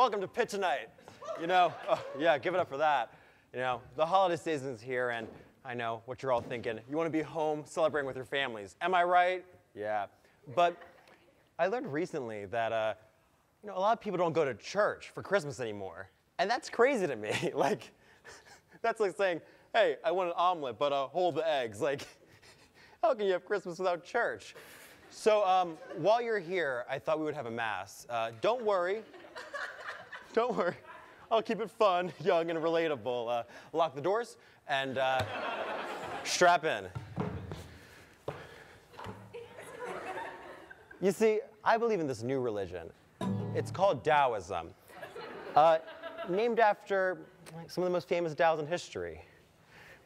welcome to Pitt tonight. Yeah, give it up for that. The holiday season is here, and I know what you're all thinking. You want to be home celebrating with your families. Am I right? Yeah. But I learned recently that, a lot of people don't go to church for Christmas anymore. And that's crazy to me. That's like saying, hey, I want an omelet, but hold the eggs. How can you have Christmas without church? So while you're here, I thought we would have a mass. Don't worry. Don't worry. I'll keep it fun, young, and relatable. Lock the doors and strap in. You see, I believe in this new religion. It's called Taoism, named after some of the most famous Dows in history.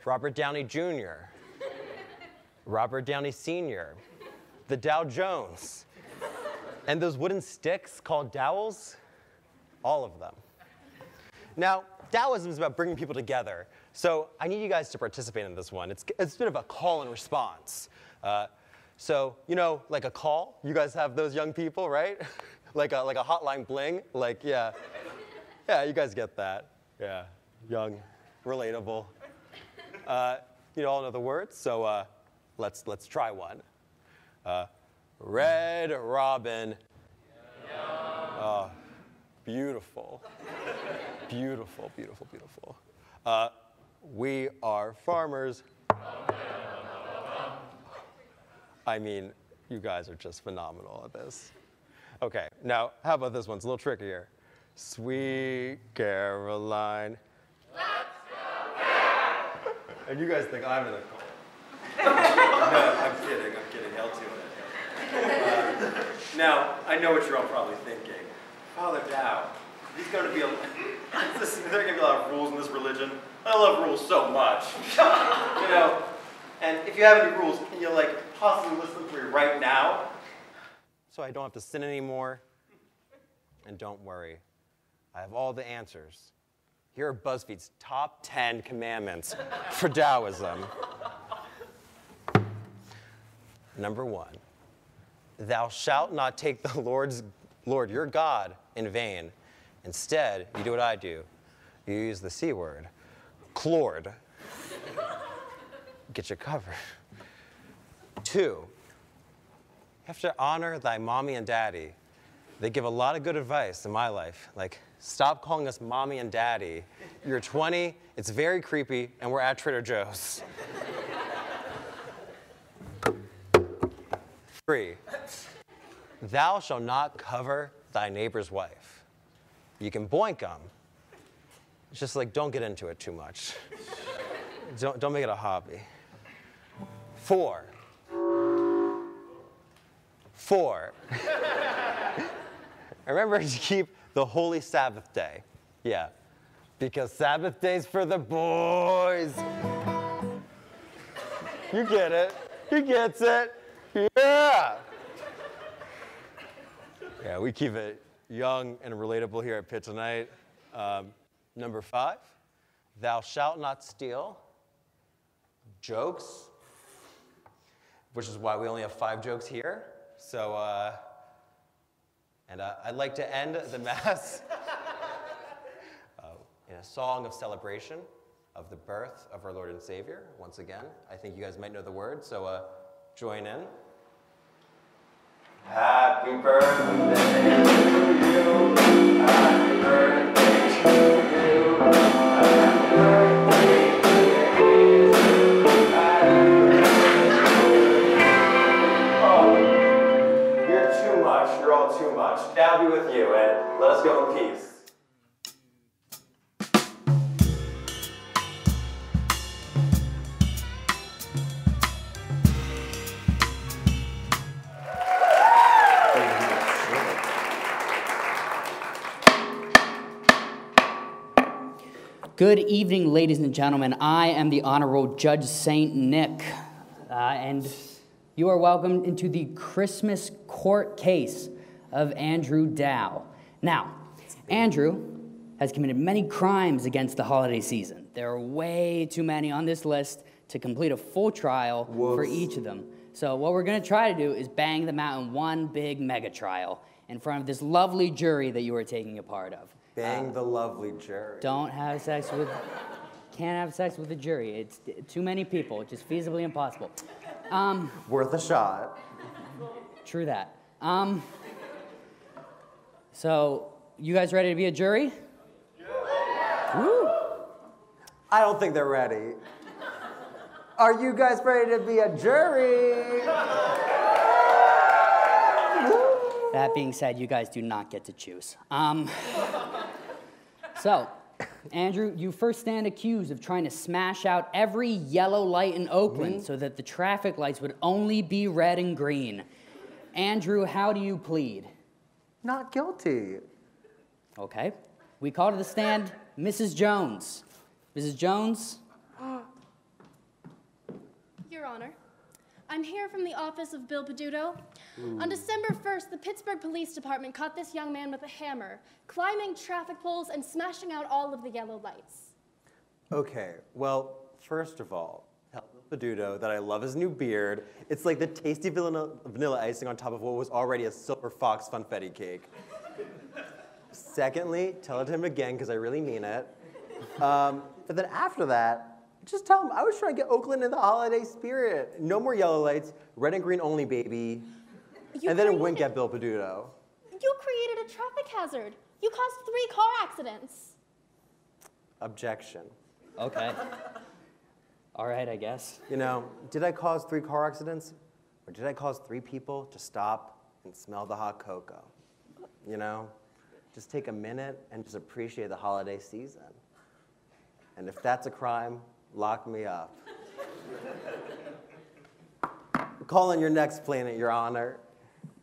Robert Downey Jr., Robert Downey Sr., the Dow Jones, and those wooden sticks called dowels, all of them. Now, Taoism is about bringing people together, so I need you guys to participate in this one. It's a bit of a call and response. So, like a call, you guys have those young people, right? like a hotline bling, yeah, you guys get that. Yeah, young, relatable. You all know the words, so let's try one. Red Robin. Oh, beautiful. Beautiful, beautiful, beautiful. We are farmers. I mean, you guys are just phenomenal at this. Okay, now how about this one? It's a little trickier. Sweet Caroline. Let's go. And you guys think I'm in the call. No, I'm kidding. I'll do it. Now, I know what you're all probably thinking. Father Dow, he's going to be there are going to be a lot of rules in this religion. I love rules so much. And if you have any rules, can you possibly list them for me right now? So I don't have to sin anymore. And don't worry, I have all the answers. Here are BuzzFeed's top 10 commandments for Taoism. Number 1, thou shalt not take the Lord your God in vain. Instead, you do what I do. You use the C word, clord. Get you covered. 2, you have to honor thy mommy and daddy. They give a lot of good advice in my life, stop calling us mommy and daddy. You're 20, it's very creepy, and we're at Trader Joe's. 3, thou shalt not cover thy neighbor's wife. You can boink them. It's just don't get into it too much. Don't make it a hobby. 4. Remember to keep the holy Sabbath day. Yeah, because Sabbath day's for the boys. You get it. He gets it. Yeah. Yeah, we keep it young and relatable here at Pitt tonight. Number 5, thou shalt not steal. Jokes, which is why we only have 5 jokes here. So, I'd like to end the Mass in a song of celebration of the birth of our Lord and Savior. Once again, I think you guys might know the words, so join in. Happy birthday to you. Happy birthday to you. Happy birthday to you. Oh, you're too much. You're all too much. Now be with you, and let us go in peace. Good evening, ladies and gentlemen. I am the Honorable Judge St. Nick, and you are welcome into the Christmas court case of Andrew Dow. Now, Andrew has committed many crimes against the holiday season. There are way too many on this list to complete a full trial for each of them. So what we're going to try to do is bang them out in one big mega trial in front of this lovely jury that you are taking a part of. Bang the lovely jury. Don't have sex with, can't have sex with the jury. It's too many people. It's just feasibly impossible. Worth a shot. True that. So, you guys ready to be a jury? Yeah. Woo. I don't think they're ready. Are you guys ready to be a jury? That being said, you guys do not get to choose. So, Andrew, you first stand accused of trying to smash out every yellow light in Oakland so that the traffic lights would only be red and green. Andrew, how do you plead? Not guilty. Okay. We call to the stand Mrs. Jones. Mrs. Jones? Your Honor, I'm here from the office of Bill Peduto. On December 1st, the Pittsburgh Police Department caught this young man with a hammer, climbing traffic poles and smashing out all of the yellow lights. Okay, well, first of all, tell Bill Peduto that I love his new beard. It's like the tasty vanilla icing on top of what was already a silver fox funfetti cake. Secondly, tell it to him again, because I really mean it. But then after that, just tell him I was trying to get Oakland in the holiday spirit. No more yellow lights, red and green only, baby. And then a wink at Bill Peduto. You created a traffic hazard. You caused 3 car accidents. Objection. Okay. All right, I guess. You know, did I cause 3 car accidents? Or did I cause 3 people to stop and smell the hot cocoa? You know, just take a minute and just appreciate the holiday season. And if that's a crime, lock me up. Call in your next planet, Your Honor.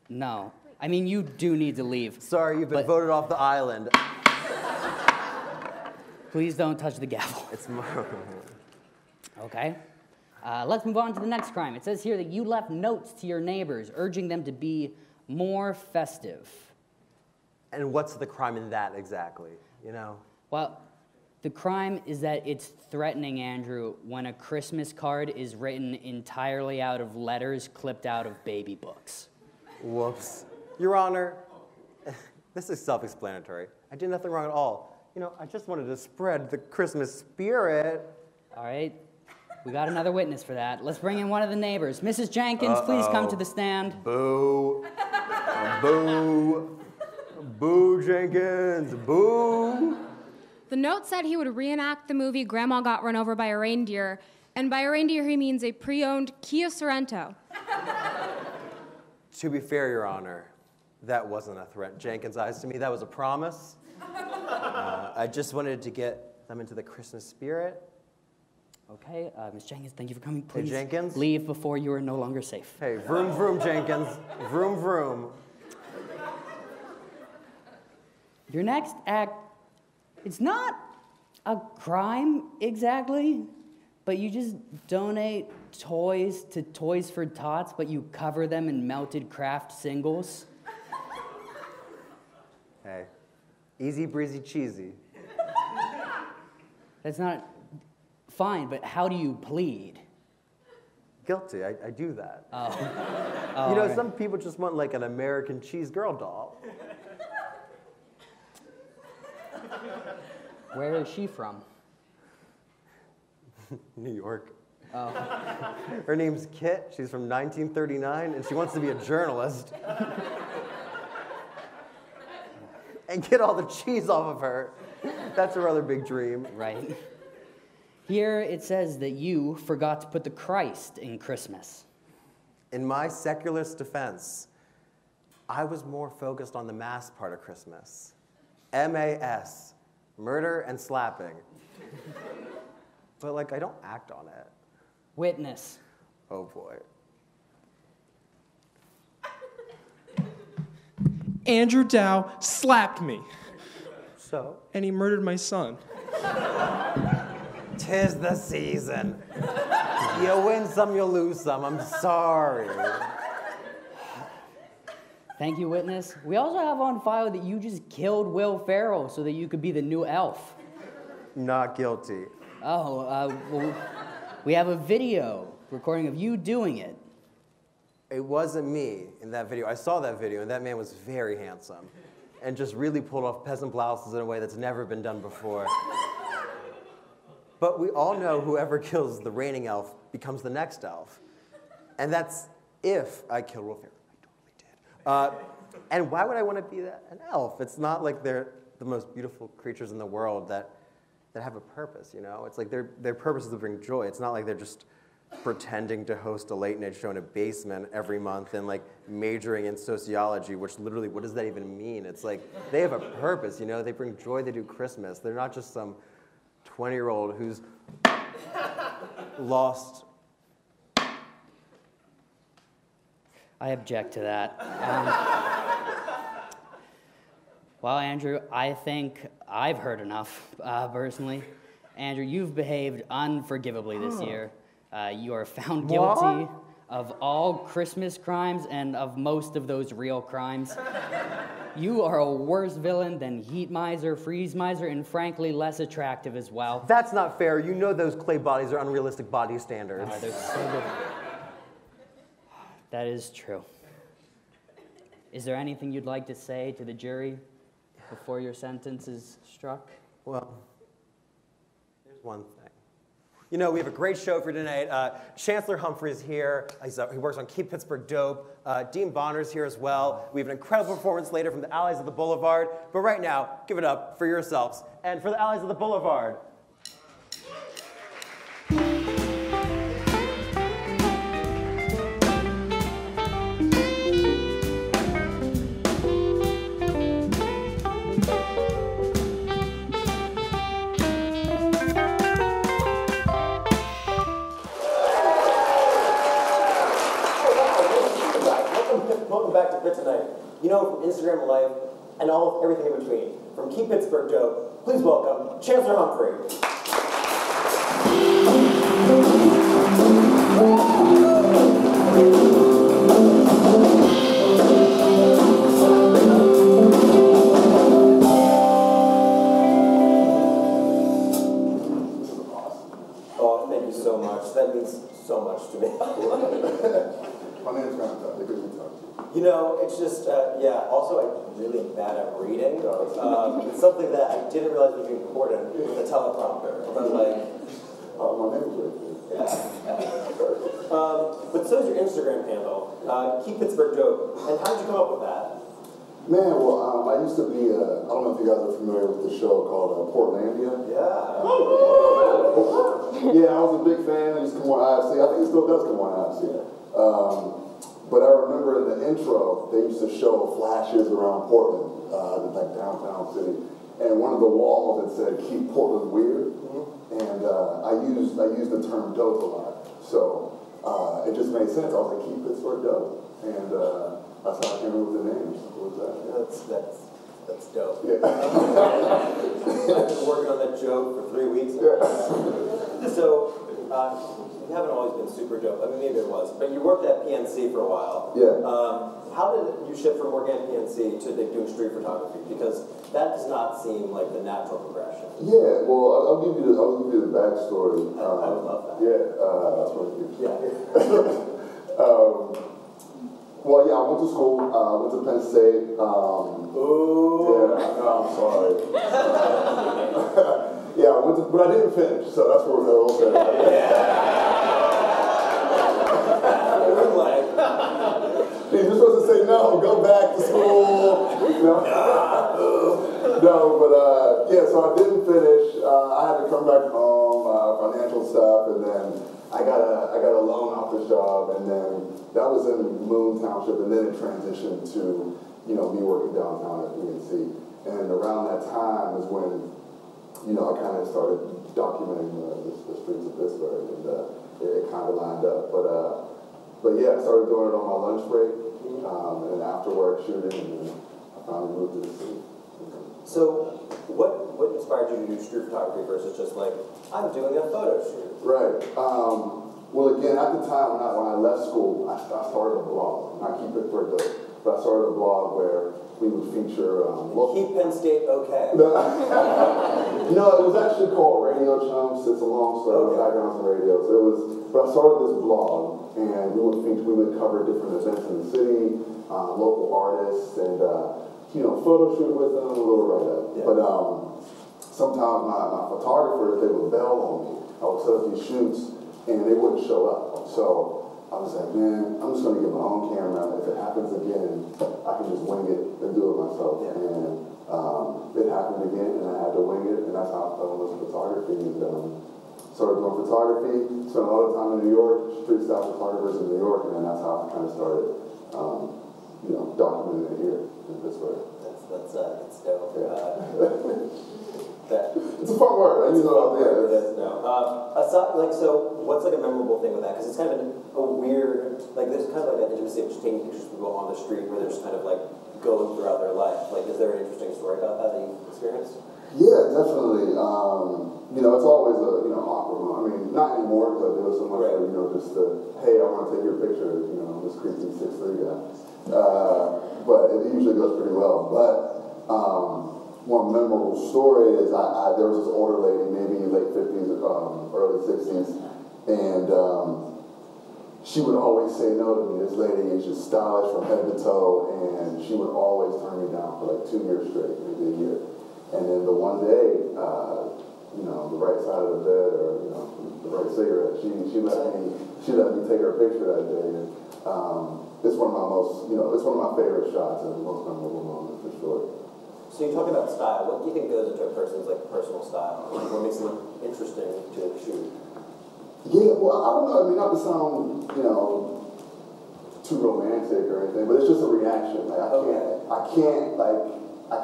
No. I mean, you do need to leave. Sorry, you've been voted off the island. Please don't touch the gavel. It's more. Okay. Let's move on to the next crime. It says here that you left notes to your neighbors, urging them to be more festive. And what's the crime in that exactly, you know? Well, the crime is that it's threatening, Andrew, when a Christmas card is written entirely out of letters clipped out of baby books. Whoops. Your Honor, this is self-explanatory. I did nothing wrong at all. You know, I just wanted to spread the Christmas spirit. All right. We got another witness for that. Let's bring in one of the neighbors. Mrs. Jenkins, please come to the stand. Boo. Boo. Boo, Jenkins. Boo. The note said he would reenact the movie Grandma Got Run Over by a Reindeer, and by a reindeer he means a pre-owned Kia Sorento. To be fair, Your Honor, that wasn't a threat. Jenkins' eyes to me, that was a promise. I just wanted to get them into the Christmas spirit. Okay, Ms. Jenkins, thank you for coming. Please Hey, Jenkins? leave before you are no longer safe. Hey, vroom, vroom, Jenkins. Vroom, vroom. Your next act, it's not a crime exactly, but you just donate toys to Toys for Tots, but you cover them in melted craft singles. Hey, easy, breezy, cheesy. That's not fine, but how do you plead? Guilty, I do that. Oh. You know, right. some people just want like an American cheese girl doll. Where is she from? New York. Oh. Her name's Kit. She's from 1939, and she wants to be a journalist. And get all the cheese off of her. That's her other big dream. Right. Here it says that you forgot to put the Christ in Christmas. In my secularist defense, I was more focused on the mass part of Christmas. M-A-S, murder and slapping. But like, I don't act on it. Witness. Oh boy. Andrew Dow slapped me, So? and he murdered my son. 'Tis the season. You win some, you lose some. I'm sorry. Thank you, witness. We also have on file that you just killed Will Ferrell so that you could be the new elf. Not guilty. Oh, well, we have a video recording of you doing it. It wasn't me in that video. I saw that video, and that man was very handsome. and just really pulled off peasant blouses in a way that's never been done before. But we all know whoever kills the reigning elf becomes the next elf. And that's if I kill Wolfhare. I totally did. And why would I want to be an elf? It's not like they're the most beautiful creatures in the world that have a purpose, you know? It's like their purpose is to bring joy. It's not like they're just pretending to host a late-night show in a basement every month and like majoring in sociology, which literally, what does that even mean? It's like they have a purpose, you know? They bring joy, they do Christmas. They're not just some 20-year-old who's lost. I object to that. Well, Andrew, I think I've heard enough, personally. Andrew, you've behaved unforgivably this year. You are found guilty of all Christmas crimes and of most of those real crimes. You are a worse villain than Heat Miser, Freeze Miser, and frankly, less attractive as well. That's not fair. You know those clay bodies are unrealistic body standards. They're so good. That is true. Is there anything you'd like to say to the jury before your sentence is struck? Well, there's one thing. You know, we have a great show for tonight. Chancellor Humphrey's here. He works on Keep Pittsburgh Dope. Dean Bonner's here as well. We have an incredible performance later from the Allies of the Boulevard. But right now, give it up for yourselves and for the Allies of the Boulevard. Welcome back to Pitt tonight. You know, from Instagram Live and everything in between. From Keep Pittsburgh Dope, please welcome Chancellor Humphrey. Oh, thank you so much. That means so much to me. My name's Grandpa. They couldn't talk to you. You know, it's just, yeah, also I'm really bad at reading. It's something that I didn't realize was important with a teleprompter. But like, my name is right there. Yeah. But so is your Instagram handle, Keep Pittsburgh Dope. And how did you come up with that? Man, well, I used to be, I don't know if you guys are familiar with the show called Portlandia. Yeah. Yeah, I was a big fan. It used to come on IFC. I think it still does come on IFC. But I remember in the intro, they used to show flashes around Portland, like downtown city. And one of the walls that said, "Keep Portland Weird." And I used the term dope a lot. So it just made sense. I was like, "Keep Pittsburgh Dope." And that's how I came up with the name. What was that? That's dope. Yeah. I've been working on that joke for 3 weeks now. So, you haven't always been super dope. I mean, maybe it was. But you worked at PNC for a while. Yeah. How did you shift from working at PNC to doing street photography? Because that does not seem like the natural progression. Yeah, well, I'll give you the backstory. I would love that. Yeah, that's what it is. Yeah. Well, yeah, I went to school. Went to Penn State. Ooh. Yeah, no, I'm sorry. Yeah, I went to, but I didn't finish, so that's where we're okay. You're supposed to say no, go back to school. No, but yeah, so I didn't finish. I had to come back home, financial stuff, and then I got a loan off the job, and then that was in Moon Township, and then it transitioned to, you know, me working downtown at PNC. And around that time is when, you know, I kind of started documenting the streets of Pittsburgh, and it kind of lined up. But yeah, I started doing it on my lunch break, and then after work shooting, and then I finally moved to the city. So, what inspired you to do street photography versus just like, I'm doing a photo shoot? Right. Well, again, at the time when I left school, I started a blog. Not Keep Pittsburgh Dope, but I started a blog where we would feature. Keep Penn State okay. No, it was actually called Radio Chumps. It's a long story. Backgrounds and radio. So it was. But I started this blog, and we would cover different events in the city, local artists, and photo shoot with them, a little write-up. Yeah. But sometimes my photographers, they would bail on me. I would set up these shoots, and they wouldn't show up. So I was like, man, I'm just going to get my own camera. If it happens again, I can just wing it and do it myself. Yeah. And it happened again, and I had to wing it, and that's how I fell in love with photography. And started doing photography, spent a lot of time in New York, street style photographers in New York, and then that's how I kind of started, documenting it here in Pittsburgh. That's dope. Yeah. It's a fun word. It is. Aside, so what's a memorable thing with that? Because it's kind of a weird, there's kind of an intimacy of just taking pictures of people on the street where they're just kind of going throughout their life. Is there an interesting story about that you've experienced? Yeah, definitely. It's always a awkward moment. I mean, not anymore because I do it so much. Right. Just hey, I want to take your picture. This creepy 6'3" guy. But it usually goes pretty well. But one memorable story is there was this older lady, maybe late 50s, early 60s, and she would always say no to me. This lady is just stylish from head to toe, and she would always turn me down for 2 years straight, maybe a year. And then the one day, the right side of the bed, or the right cigarette, she let me take her picture that day. And it's one of my it's one of my favorite shots and the most memorable moment for sure. So you talk about style. What do you think goes into a person's personal style? What makes them interesting to shoot? Yeah, well, I don't know. I mean, not to sound too romantic or anything, but it's just a reaction. I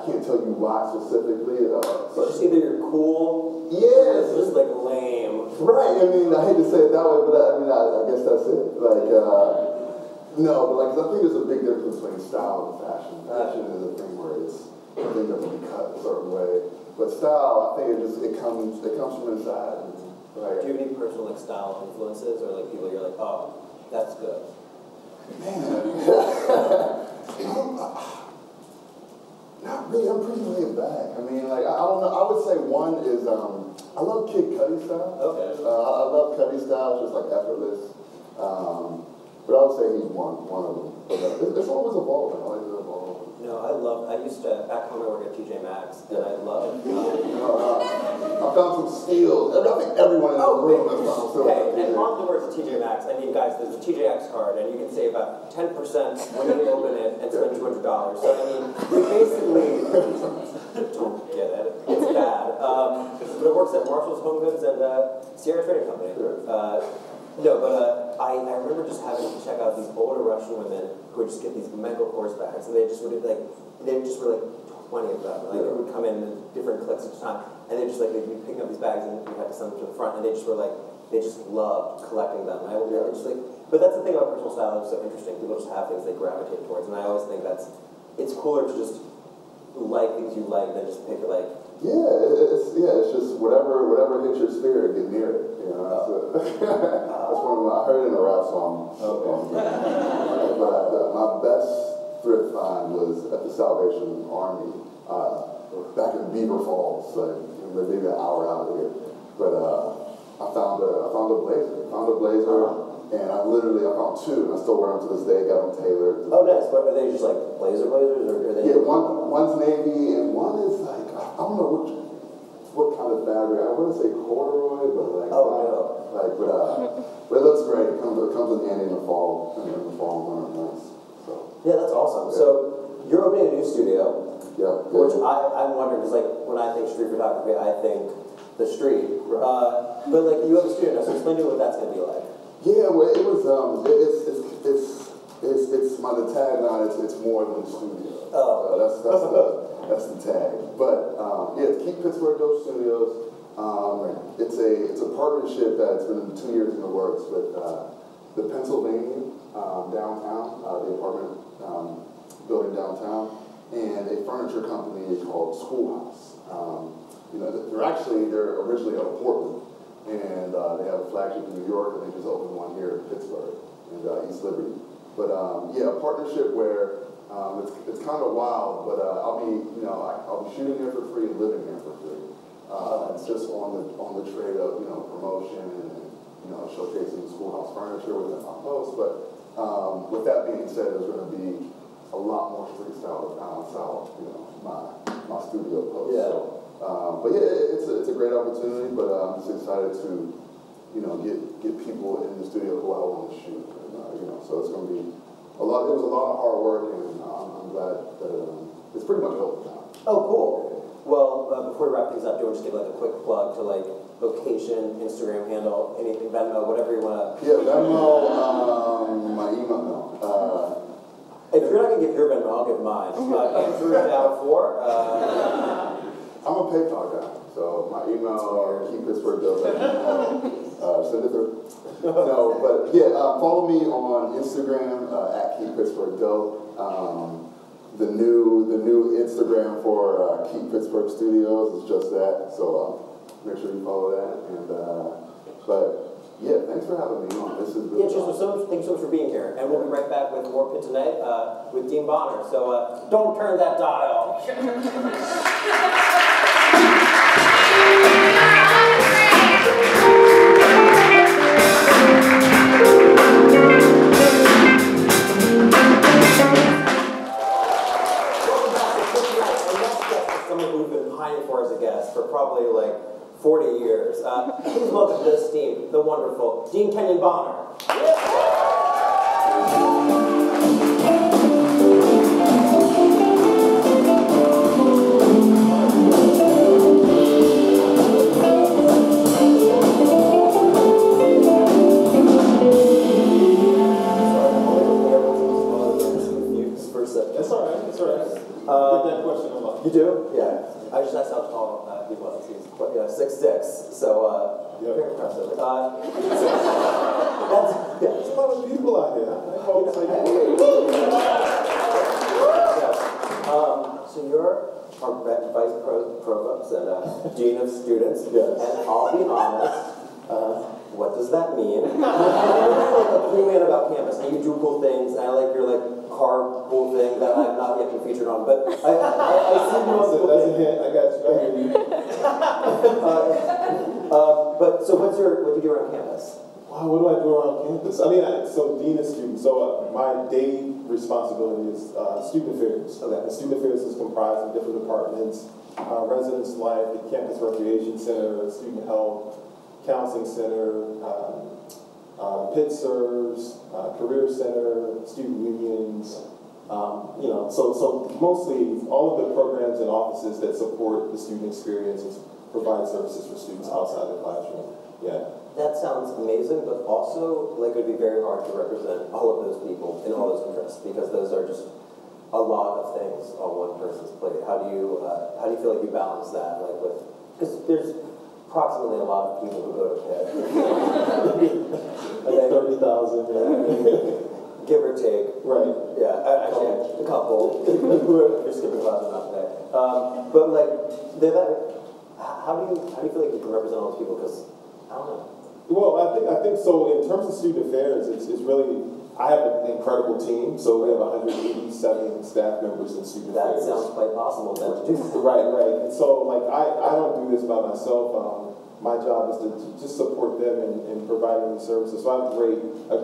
can't tell you why specifically. So just either you're cool, yeah, or it's just lame. Right. I mean, I hate to say it that way, but I guess that's it. No, but 'cause I think there's a big difference between style and fashion. Fashion is a thing where everything doesn't be cut a certain way, but style, I think it comes from inside. Do you have any personal style influences or people you're oh, that's good? Man. Not really. I'm pretty laid back. I mean, I don't know. I would say one is I love Kid Cudi style. Okay. I love Cudi style. It's just effortless. But I would say he's one of them. But it's always evolving. I like to evolve. No, I used to, back home I worked at TJ Maxx, and I love I found some steals. I think everyone in the room has found steals. Hey, and on the words of TJ Maxx, I mean, guys, there's a TJX card, and you can save about 10% when you open it and spend $200. So, I mean, you basically don't get it. It's bad. But it works at Marshall's Home Goods and Sierra Trading Company. I remember just having to check out these older Russian women who would just get these mega horse bags, and they were 20 of them. They would come in different clicks each time, and they'd be picking up these bags, and we had to send them to the front, and they just loved collecting them. And but that's the thing about personal style that's so interesting. People just have things they gravitate towards, and I always think it's cooler to just like things you like than just pick it's just whatever hits your spirit, get near it. That's one of I heard it in a rap song. But my best thrift find was at the Salvation Army back in Beaver Falls, maybe an hour out of here. But I found a blazer. And I found two, and I still wear them to this day. Got them tailored. Oh, nice. But are they just blazers, or are they? Yeah, one's navy, and one is I don't know what kind of fabric. I want to say corduroy, but but it looks great. It comes in handy in the fall, and winter months. So yeah, that's awesome. Yeah. So you're opening a new studio. Yeah. Which I'm wondering because when I think street photography, I think the street. Right. But you have a studio now, so explain to me what that's going to be like. Yeah, well, it was it's the tagline. It's more than a studio. Oh, that's the tag. But it's Keep Pittsburgh Dope Studios. It's a partnership that's been 2 years in the works with the Pennsylvania downtown, the apartment building downtown, and a furniture company called Schoolhouse. They're originally out of Portland. And they have a flagship in New York, and they just opened one here in Pittsburgh, in East Liberty. But a partnership where it's kind of wild, but I'll be shooting here for free and living here for free. It's just on the trade of promotion and showcasing Schoolhouse furniture within my post. But with that being said, there's going to be a lot more street style to balance out, you know, my studio post. Yeah. So, but yeah, it's a great opportunity, but I'm just excited to, you know, get people in the studio who I want to shoot. And, you know, so it's going to be a lot. It was a lot of hard work, and I'm glad that it's pretty much over now. Oh, cool. Well, before we wrap things up, do you want to just give like a quick plug to like location, Instagram handle, anything, Venmo, whatever you want to? Yeah, Venmo, my email. No. If you're not gonna give your Venmo, I'll give mine. Andrew Dow 4. I'm a PayPal guy, so my email keithpittsburgh.com. Send it through. No, but yeah, follow me on Instagram at keithpittsburgh. The new Instagram for Keep Pittsburgh Studios is just that, so make sure you follow that. And but yeah, thanks for having me on. This is really awesome. Thanks so much for being here, and we'll be right back with more Pitt Tonight with Dean Bonner. So don't turn that dial. For as a guest for probably like 40 years. Please welcome to this team, the wonderful Dean Kenyon Bonner. That's all right. That's all right. Get that question a lot. You do? Yeah. I just asked how tall he was. He's 6'6", so very impressive. There's a lot of people out here. I hope so. So you're our vice provost and dean of students, yes. And I'll be honest. What does that mean? You're like a cool man about campus, and you do cool things, and I like your carpool thing that I've not yet been featured on, but I see you on the That's a hint. I got you. I hear you. But so what do you do around campus? Wow, what do I do around campus? I mean, so dean of students. So my day responsibility is student affairs. Okay. And student affairs is comprised of different departments: residence life, the campus recreation center, student health, counseling center, Pitt serves, career center, student unions. You know, so mostly all of the programs and offices that support the student experience and provide services for students outside the classroom. Yeah. That sounds amazing, but also like it would be very hard to represent all of those people in all those interests because those are just a lot of things on one person's plate. How do you feel like you balance that, like with because there's approximately a lot of people who go to Pitt. Like 30,000. Give or take. Right. Yeah, actually, a couple. You're skipping classes not today. But like, how do you feel like you can represent all those people? Because I don't know. Well, I think so. In terms of student affairs, it's really I have an incredible team. So we have 187 staff members in student affairs. That sounds quite possible then to do. Right. And so like I don't do this by myself. My job is to just support them in providing these services. So I have a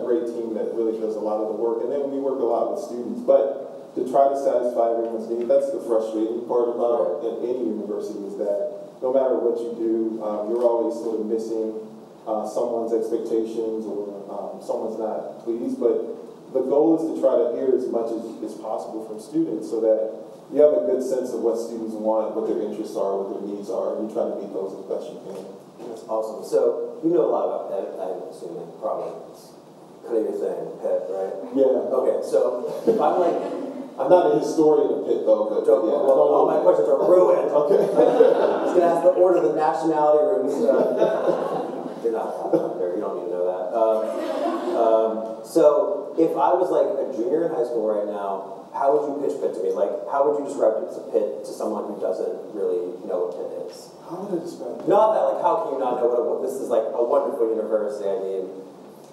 great team that really does a lot of the work. And then we work a lot with students. But to try to satisfy everyone's needs, that's the frustrating part about any university is that no matter what you do, you're always sort of missing someone's expectations or someone's not pleased. But the goal is to try to hear as much as possible from students so that you have a good sense of what students want, what their interests are, what their needs are, and you try to meet those as best you can. That's awesome. So you know a lot about Pitt, I'm assuming, probably. It's kind of your thing, Pitt, right? Yeah. Okay, so if I'm like... I'm not a historian of Pitt, though, but yeah. Well, all my questions are ruined. Okay. I was going to ask the order of the nationality rooms. You're not up there. You don't need to know that. So if I was like a junior in high school right now, how would you pitch Pitt to me? Like, how would you describe Pitt to someone who doesn't really know what Pitt is? How would I describe it? Not that, like, how can you not know what this is, like, a wonderful university, I mean.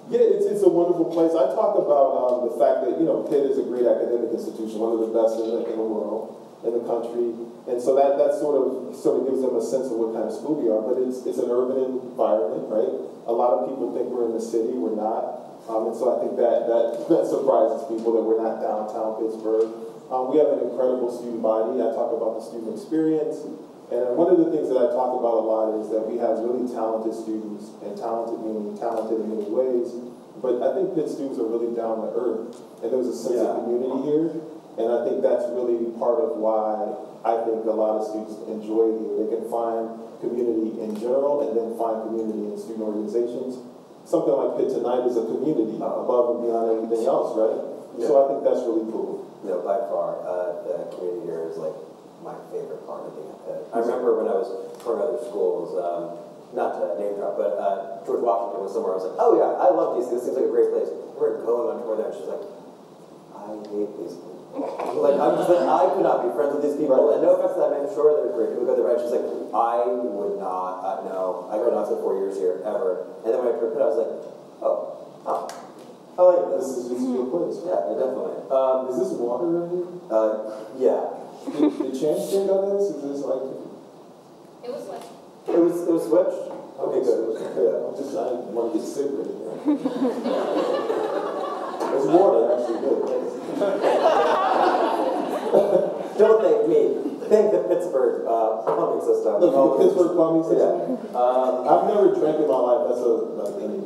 Yeah, it's a wonderful place. I talk about the fact that, Pitt is a great academic institution, one of the best in the world, in the country. And so that sort of gives them a sense of what kind of school we are. But it's an urban environment, right? A lot of people think we're in the city. We're not. And so I think that surprises people that we're not downtown Pittsburgh. We have an incredible student body. I talk about the student experience. And one of the things that I talk about a lot is that we have really talented students, and talented meaning talented in many ways. But I think Pitt students are really down to earth, and there's a sense of community here. And I think that's really part of why I think a lot of students enjoy here. They can find community in general and then find community in student organizations. Something like Pitt Tonight is a community above and beyond everything else, right? Yeah. So I think that's really cool. You know, by far, the community here is like my favorite part of being at Pitt. I remember when I was touring other schools, not to name drop, but George Washington was somewhere. I was like, oh yeah, I love DC. This seems like a great place. We're going on tour there, and she's like, I hate these people. Like, I'm just like, I could not be friends with these people. Right. And no offense to that man, sure, they're great people go there, right? She's like, I would not, no, I could not spend 4 years here, ever. And then when I tripped, I was like, oh, I like this. This is just a good place. Yeah, definitely. Is this water right here? Yeah. Did Chance drink out of this? Is this like... It was switched. It was switched? Okay, good. Yeah, I want to get sick right here. It's water, actually, good. Don't thank me. Thank the Pittsburgh plumbing system. The Pittsburgh plumbing system? Yeah. I've never drank in my life. That's we can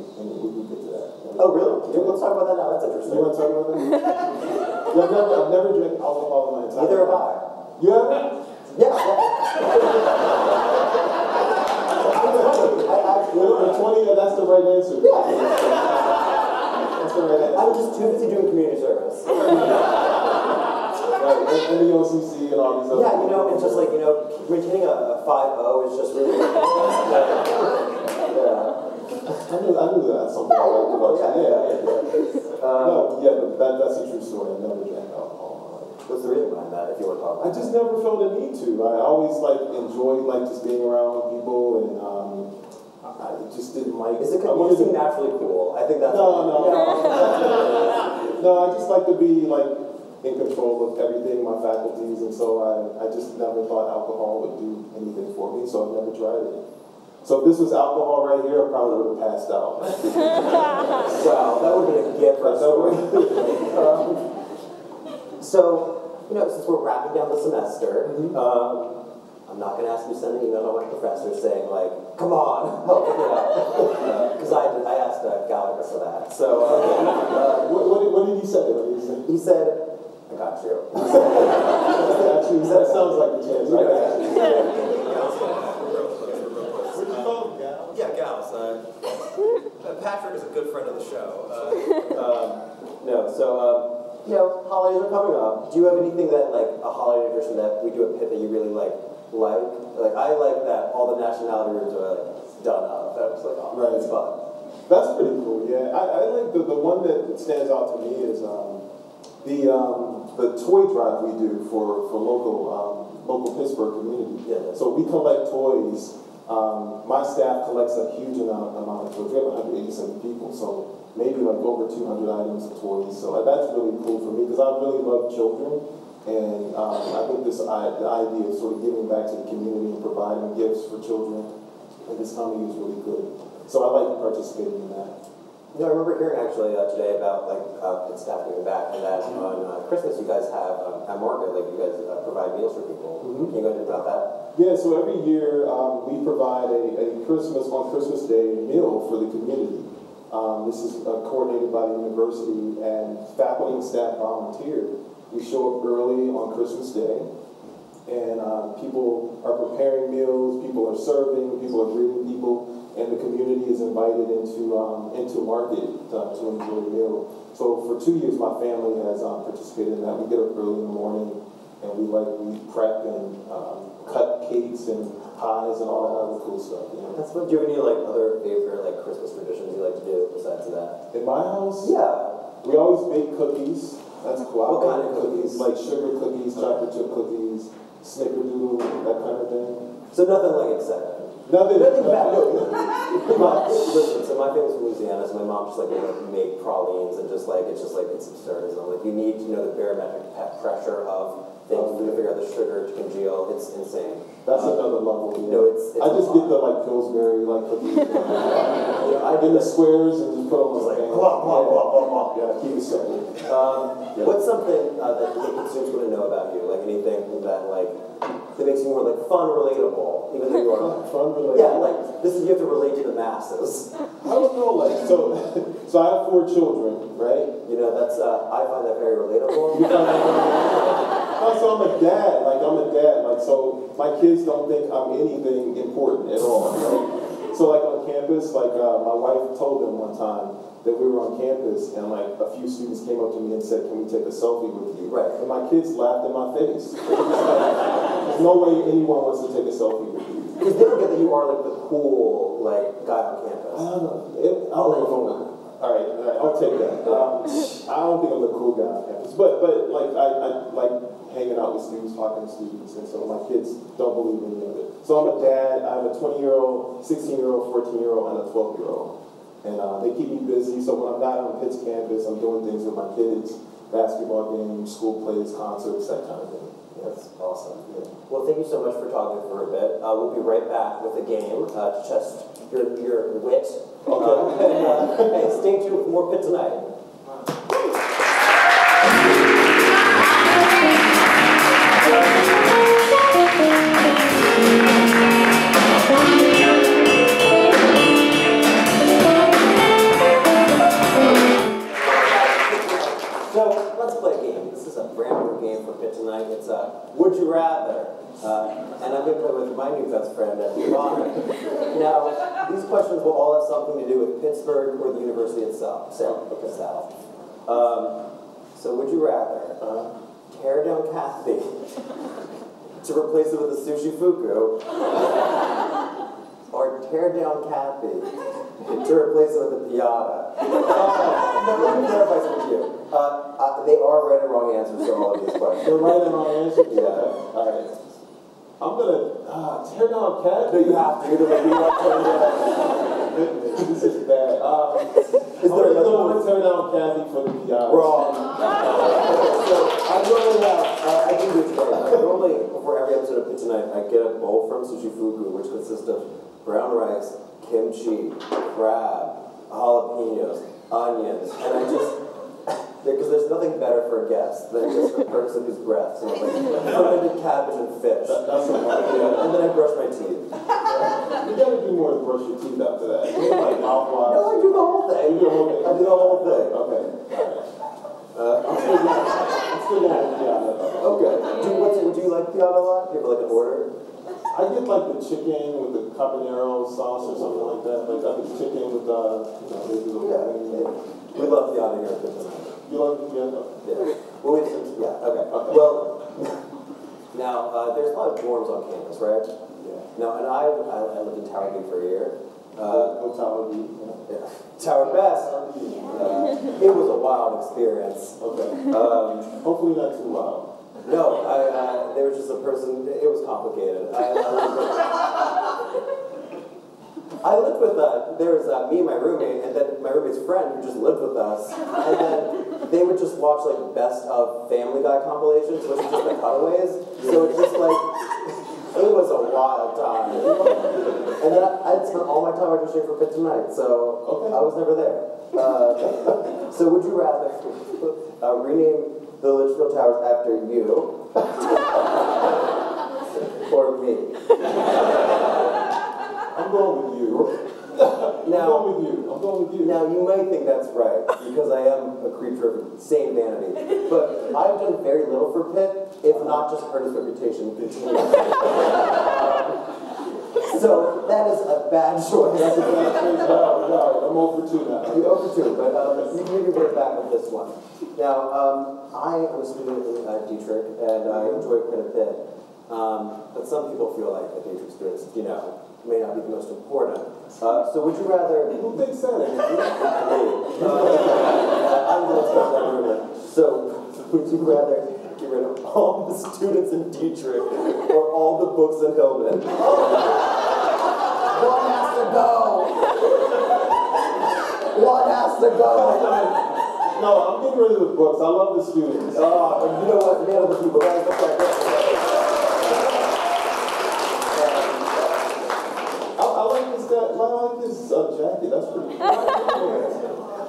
get to that. Oh, really? Yeah. Let's talk about that now. That's interesting. You want to talk about that? Yeah, I've never drank alcohol in my entire life. Neither have I. You haven't? Yeah. We're 20, that's the right answer. Yeah. That's the right answer. I'm just too busy doing community service. Right, and the OCC and all these other Yeah, you know, it's just like, you know, maintaining a 5.0 is just really... yeah. I knew that something I liked about you. Yeah, but that's a true story. I never drank alcohol. What's the reason behind that, if you want to talk about I just never felt a need to. I always enjoyed just being around people, and I just didn't like. Is it because you seem naturally cool? I think that's no. I just like to be in control of everything, my faculties, and so I just never thought alcohol would do anything for me, so I've never tried it. So if this was alcohol right here, I probably would have passed out. Wow, that would have been a gift for us. So, you know, since we're wrapping down the semester, I'm not going to ask you to send an email to my professor saying, come on, help me out. Because I asked Gallagher for that. So, what did he say? He said, I got you. Actually, that sounds like a chance. Yeah, Gals. Patrick is a good friend of the show. You know, holidays are coming up. Do you have anything that, a holiday tradition that we do at Pitt that you really like? I like that all the nationality rooms are, done up. That was right. It's fun. That's pretty cool, yeah. I like the one that stands out to me is the toy drive we do for local Pittsburgh community. Yeah. So we collect toys. My staff collects a huge amount of toys. We have 187 people, so maybe over 200 items of toys. So that's really cool for me because I really love children, and I think the idea of sort of giving back to the community and providing gifts for children at this time of year is really good. So I like participating in that. You know, I remember hearing actually today about Pitt staff giving back, and that on Christmas you guys have at market, you guys provide meals for people. Can you go into about that? Yeah, so every year we provide on Christmas Day meal for the community. This is coordinated by the university, and faculty and staff volunteer. We show up early on Christmas Day, and people are preparing meals, people are serving, people are greeting people, and the community is invited into market to enjoy a meal. So for 2 years, my family has participated in that. We get up early in the morning, and we prep and cut cakes and pies and all that other cool stuff. You know? That's what. Do you have any other favorite Christmas traditions you like to do besides that? In my house, yeah, we always bake cookies. That's cool. What kind of cookies? Like sugar cookies, chocolate chip cookies, snickerdoodle, that kind of thing. So nothing exciting. Nothing bad. Listen, so my family's from Louisiana, so my mom just make pralines and it's absurd. You need to know the barometric pressure of thing for you to figure out the sugar to congeal. It's insane. That's another level. No, it's I just get the like Pillsbury like cookies. I do the squares and just put them on like blah blah blah blah blah. Yeah, keep it simple. What's something that the consumers want to know about you? Like anything that makes you more like fun, relatable, even though you are fun, relatable. Yeah, like this is you have to relate to the masses. I don't know, like so I have 4 children, right? You know, that's I find that very relatable. So I'm a dad, like so my kids don't think I'm anything important at all, right? So like on campus, like my wife told them one time that we were on campus and like a few students came up to me and said, "Can we take a selfie with you?" Right. And my kids laughed in my face. There's no way anyone wants to take a selfie with you. Because they don't get that you are like the cool guy on campus. I don't know. All right, I'll take that. I don't think I'm the cool guy on campus, but like I like hanging out with students, talking to students, and so my kids don't believe any of it. So I'm a dad. I have a 20-year-old, 16-year-old, 14-year-old, and a 12-year-old, and they keep me busy. So when I'm not on Pitt's campus, I'm doing things with my kids, basketball games, school plays, concerts, that kind of thing. That's awesome. Yeah. Well, thank you so much for talking for a bit. We'll be right back with a game to test your wit. Okay. And stay tuned with more Pitt Tonight. So let's play a game. This is a brand new game for Pitt Tonight. It's Would You Rather? And I'm going to play with my new best friend, Andrew Dow. Now, these questions will all have something to do with Pittsburgh or the university itself. So would you rather tear down Kathy to replace it with a sushi fuku, or tear down Kathy to replace it with a piata? Let me clarify something to you. They are right and wrong answers to all of these questions. They're right and wrong answers? Yeah. All right. I'm gonna tear down Kathy. No, you have to. You're not tearing down. This is bad. Is there another one? I'm gonna tear down Kathy for the piata. Wrong. So I normally I do this today. Normally, before every episode of Pitt Tonight, I get a bowl from Sushi Fuku, which consists of brown rice, kimchi, crab, jalapenos, onions, and I just, because there's nothing better for a guest than just a person whose breath smells like fermented cabbage and fish. That's a lot. And then I brush my teeth. You gotta do more than brush your teeth after that. Like mouthwash. No, I do the whole thing. You do the whole thing? I do the whole thing. Okay. I'm still going with piata. Okay. Do you like piata a lot? Do you have like an order? I get like the chicken with the habanero sauce or something like that. Like I get chicken with they do the whole thing. We love piata here at Pitt Tonight. You like piata? Yeah. Well, okay. Well, now there's a lot of dorms on campus, right? Yeah. No, and I lived in Tower B for a year. Tower B. Yeah. Tower Best. It was a wild experience. Okay. Hopefully not too wild. No, there was just a person. It was complicated. I lived with there was me and my roommate, and then my roommate's friend who just lived with us, and then they would just watch like best of Family Guy compilations, which is just the cutaways. So it's just like it was a wild time. And then I'd spent all my time auditioning for Pitt Tonight, so I was never there. So would you rather rename the Litchfield Towers after you or me? I'm going with you. I'm going with you. Now, you might think that's right, because I am a creature of insane vanity. But I've done very little for Pitt, if not just hurt his reputation continuously. So that is a bad choice. That's a bad choice. No, I'm over 2 now. You're over 2, but you can maybe work back with this one. Now, I am a student at Dietrich, and I enjoy quite a bit. But some people feel like the Dietrich students, may not be the most important. So would you rather... Who thinks that? I'm the most important. So would you rather get rid of all the students in Dietrich or all the books in Hillman? One has to go. One has to go. No, I'm getting rid of the books. I love the students. You know what? Man of the people. Guys, look like that. I like this guy. I like this jacket. That's pretty cool.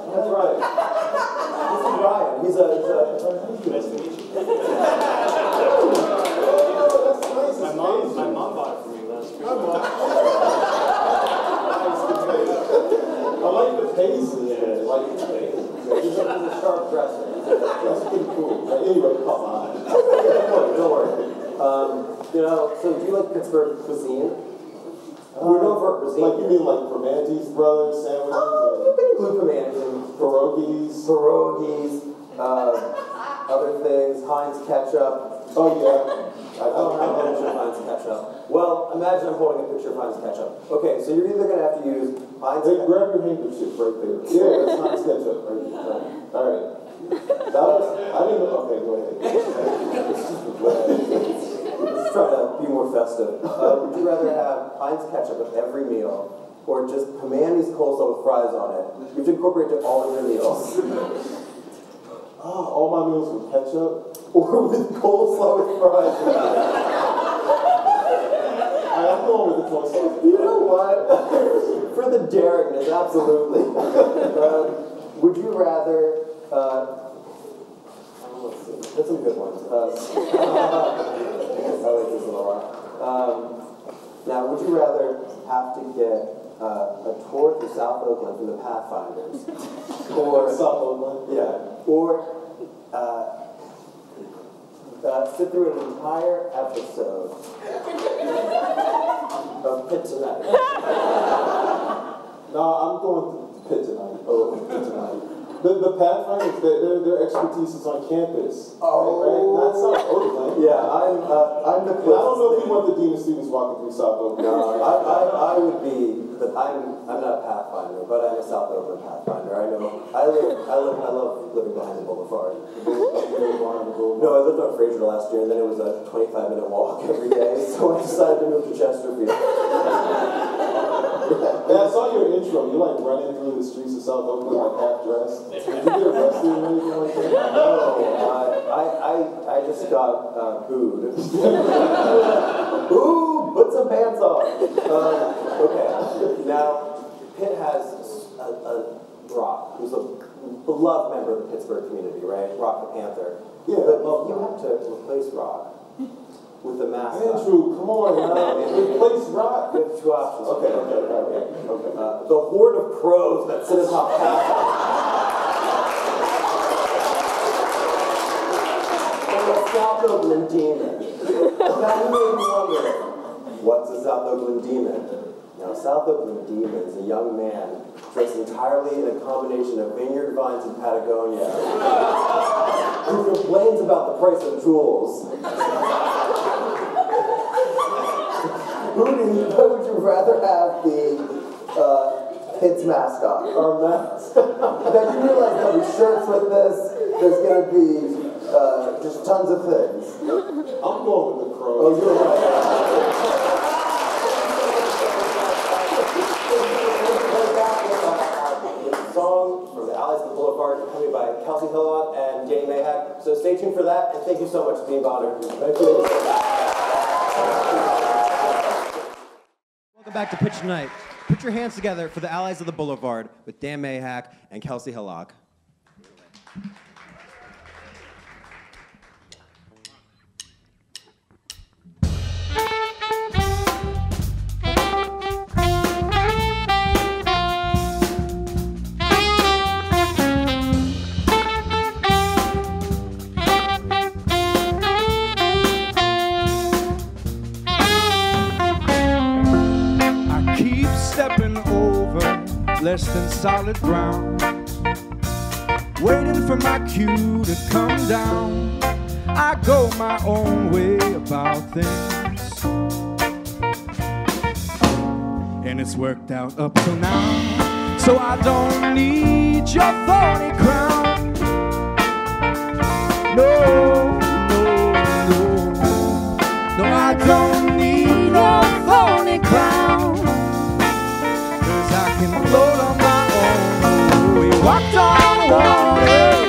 That's right. This is Ryan. He's a nice to meet you. My mom bought it for me last week. I like the paisley. I like the paisley. He's a sharp dresser. That's pretty cool. Anyway, come on. Don't worry. You know, so do you like Pittsburgh cuisine? We're known for our cuisine. Like, you mean like Primanti's Brothers sandwiches? You can include Primanti's. Pierogies, other things, Heinz ketchup. Oh, yeah. I don't have a picture of Heinz ketchup. Well, imagine I'm holding a picture of Heinz ketchup. Okay, so you're either going to have to use Heinz ketchup. Hey, grab your handkerchief right there. Yeah, that's Heinz ketchup right there. All right. That was, I didn't know. Okay, go ahead. Let's try to be more festive. Would you rather have Heinz ketchup with every meal, or just Primanti's coleslaw with fries on it? You have to incorporate it to all of your meals. All my meals with ketchup or with coleslaw with fries. I'm going with the coleslaw. You know what? For the daringness, absolutely. Would you rather? Let's see. There's some good ones. I like this little rock. Now, would you rather have to get a tour through South Oakland from the Pathfinders, or South Oakland? Yeah, or sit through an entire episode of Pitt Tonight? No, I'm going to Pitt Tonight. Oh, Pitt Tonight. The Pathfinders, their expertise is on campus. Oh, right? Not South Oakland. Yeah, I'm the. I don't know if you want the dean of students walking through South Oakland. No, I would be. But I'm not a Pathfinder, but I'm a South Oakland Pathfinder. I know. I love living behind the Boulevard. No, I lived on Fraser last year, and then it was a 25-minute walk every day, so I decided to move to Chesterfield. Yeah, I saw your intro. You're like running through the streets of South Oakland like half dressed. Did you get arrested or anything like that? No, I just got booed. Boo! Put some pants on. Okay. Now, Pitt has a Rock, who's a beloved member of the Pittsburgh community, right? Rock the Panther. Yeah. But you have to replace Rock with the mascot. Andrew, come on, man. Replace Rock. We have two options. Okay. The horde of crows that sit atop and the South Oakland Demon. Now you may be wondering, what's a South Oakland Demon? Now, South Oakland Demon is a young man dressed entirely in a combination of vineyard vines and Patagonia, who complains about the price of jewels. Who would you rather have the Pitt's mascot? Our mascot. Now, you realize there'll be shirts with this, there's going to be just tons of things. I'm going with the crow. Oh, you're right. Song from the Allies of the Boulevard, accompanied by Kelsey, Hillock, and Danny Mayhak. So stay tuned for that, and thank you so much for being bothered. Thank you. Welcome back to Pitch Night. Put your hands together for the Allies of the Boulevard with Dan Mayhak and Kelsey Hillock. Less than solid ground, waiting for my cue to come down. I go my own way about things, and it's worked out up till now. So I don't need your thorny crown. No, I don't need your thorny crown. I can float on my own. We walked on water.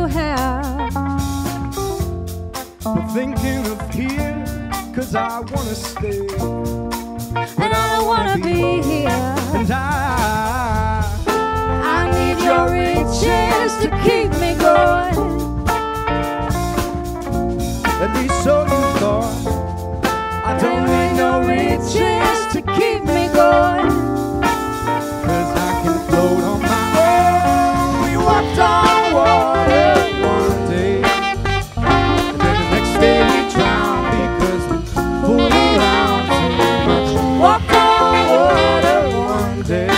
have. I'm thinking of here, 'cause I wanna stay. And I don't wanna be here. And I need your riches to keep me going. at least so you thought. I don't need no riches to keep me going. 'Cause I can float on my own. We walked on water one day, and then the next day we drowned because we fooled around too much. Walked on water one day,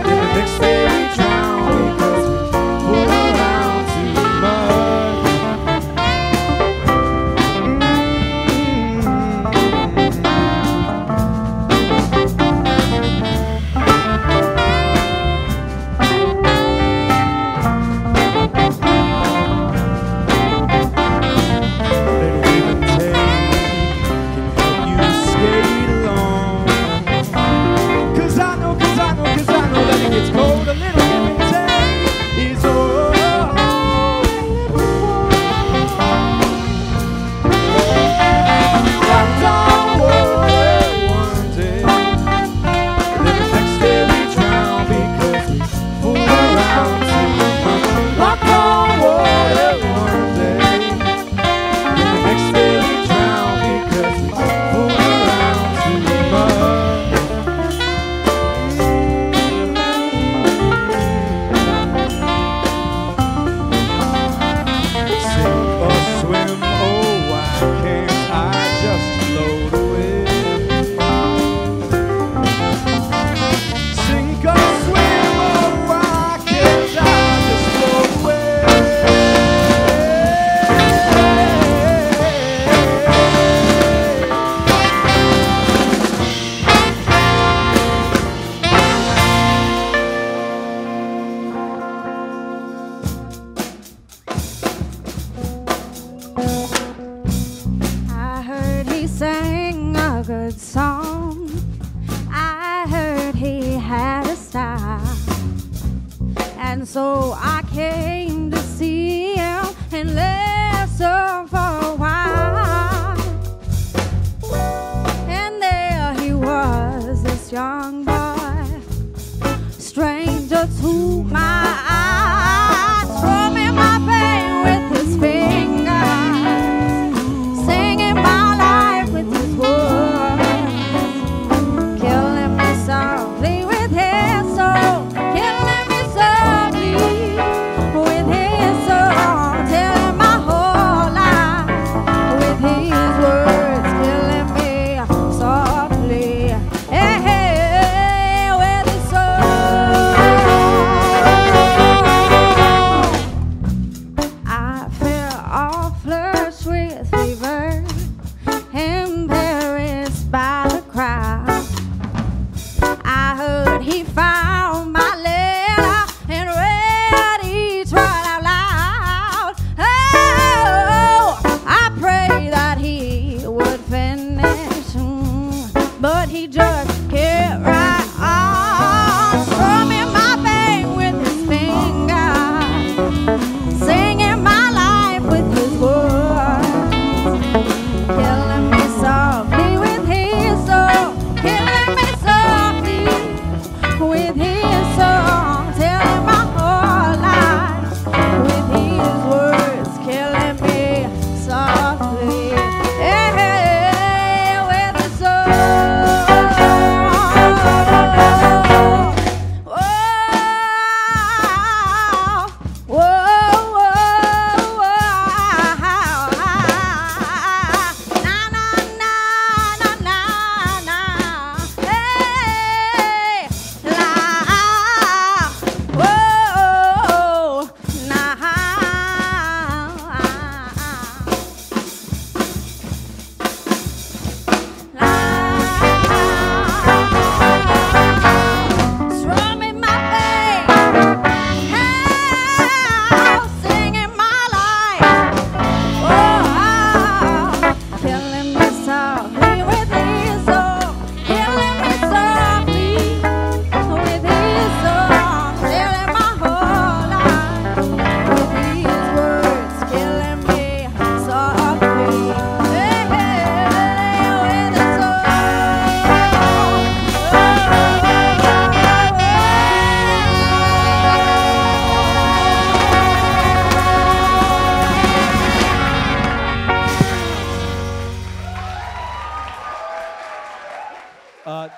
then the next day we drowned because we fooled around too much. So I came to see him and listen for a while. And there he was, this young boy, stranger to my eyes, strumming my pain with his fingers, singing my life with his words, killing me softly with his soul, killing me softly with his song, telling my whole life with his words, killing me softly, hey, hey, with his song.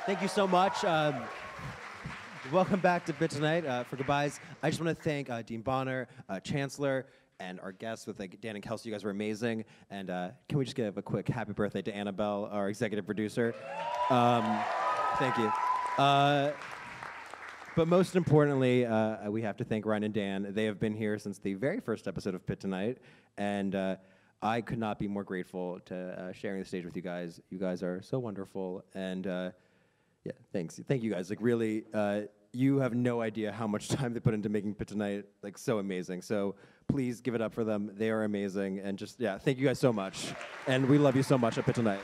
Thank you so much. Welcome back to Pitt tonight. For goodbyes, I just want to thank Dean Bonner, Chancellor, and our guests with Dan and Kelsey. You guys were amazing. And can we just give a quick happy birthday to Annabelle, our executive producer? Thank you. But most importantly, we have to thank Ryan and Dan. They have been here since the very first episode of Pitt Tonight, and I could not be more grateful to sharing the stage with you guys. You guys are so wonderful, and yeah, thanks. Thank you guys. Like really, you have no idea how much time they put into making Pitt Tonight like so amazing. So please give it up for them. They are amazing, and just thank you guys so much, and we love you so much at Pitt Tonight.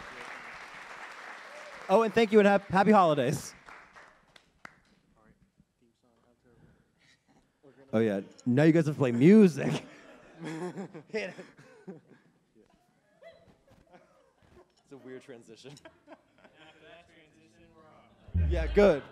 Oh, and thank you, and happy holidays. Oh yeah, now you guys have to play music. Hit it. It's a weird transition. Yeah, good.